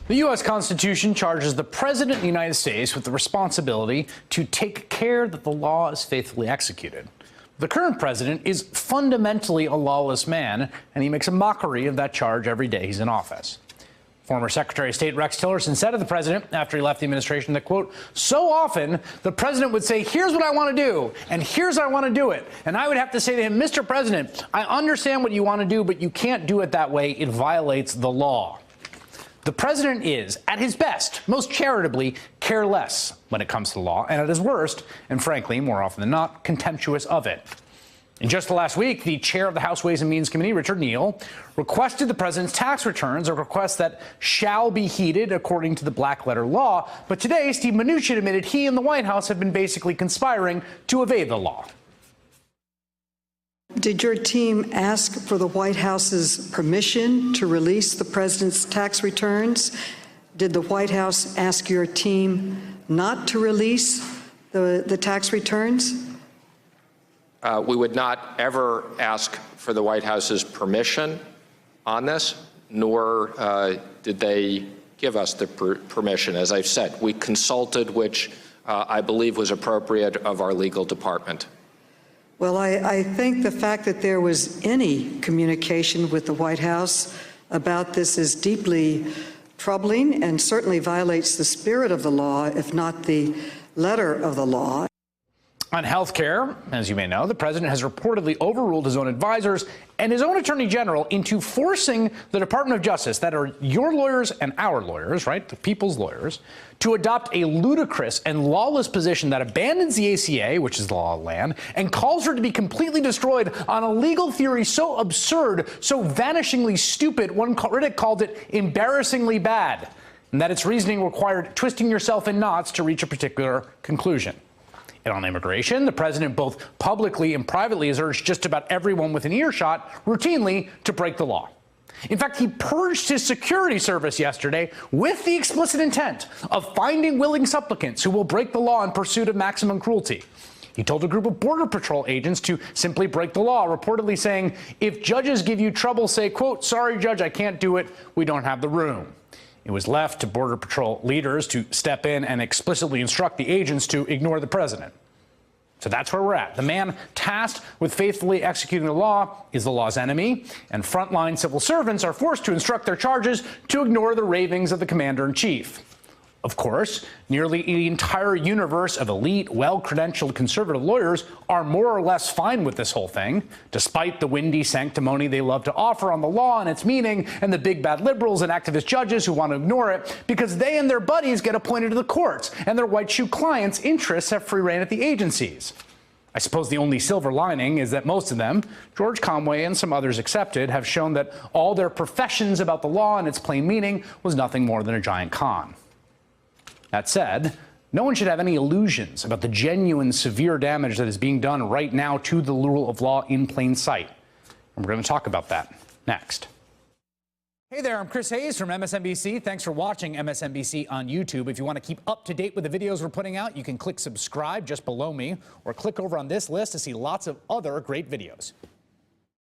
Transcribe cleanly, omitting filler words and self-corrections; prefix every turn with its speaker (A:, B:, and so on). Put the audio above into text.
A: The U.S. Constitution charges the President of the United States with the responsibility to take care that the law is faithfully executed. The current president is fundamentally a lawless man, and he makes a mockery of that charge every day he's in office. Former Secretary of State Rex Tillerson said of the president after he left the administration that, quote, so often the president would say, here's what I want to do, and here's how I want to do it. And I would have to say to him, Mr. President, I understand what you want to do, but you can't do it that way. It violates the law. The president is, at his best, most charitably, careless when it comes to the law, and at his worst, and frankly, more often than not, contemptuous of it. In just the last week, the chair of the House Ways and Means Committee, Richard Neal, requested the president's tax returns, a request that shall be heeded according to the black letter law. But today, Steve Mnuchin admitted he and the White House have been basically conspiring to evade the law.
B: Did your team ask for the White House's permission to release the president's tax returns? Did the White House ask your team not to release the tax returns?
C: We would not ever ask for the White House's permission on this, nor did they give us the permission. As I've said, we consulted, which I believe was appropriate, of our legal department.
B: Well, I think the fact that there was any communication with the White House about this is deeply troubling and certainly violates the spirit of the law, if not the letter of the law.
A: On health care, as you may know, the president has reportedly overruled his own advisors and his own attorney general into forcing the Department of Justice, that are your lawyers and our lawyers, right, the people's lawyers, to adopt a ludicrous and lawless position that abandons the ACA, which is the law of the land, and calls for it to be completely destroyed on a legal theory so absurd, so vanishingly stupid, one critic called it embarrassingly bad, and that its reasoning required twisting yourself in knots to reach a particular conclusion. And on immigration, the president both publicly and privately has urged just about everyone within earshot routinely to break the law. In fact, he purged his security service yesterday with the explicit intent of finding willing supplicants who will break the law in pursuit of maximum cruelty. He told a group of Border Patrol agents to simply break the law, reportedly saying, if judges give you trouble, say, quote, sorry, judge, I can't do it. We don't have the room. It was left to Border Patrol leaders to step in and explicitly instruct the agents to ignore the president. So that's where we're at. The man tasked with faithfully executing the law is the law's enemy, and frontline civil servants are forced to instruct their charges to ignore the ravings of the commander-in-chief. Of course, nearly the entire universe of elite, well-credentialed conservative lawyers are more or less fine with this whole thing, despite the windy sanctimony they love to offer on the law and its meaning, and the big bad liberals and activist judges who want to ignore it, because they and their buddies get appointed to the courts, and their white shoe clients' interests have free rein at the agencies. I suppose the only silver lining is that most of them, George Conway and some others accepted, have shown that all their professions about the law and its plain meaning was nothing more than a giant con. That said, no one should have any illusions about the genuine severe damage that is being done right now to the rule of law in plain sight. And we're going to talk about that next. Hey there, I'm Chris Hayes from MSNBC. Thanks for watching MSNBC on YouTube. If you want to keep up to date with the videos we're putting out, you can click subscribe just below me, or click over on this list to see lots of other great videos.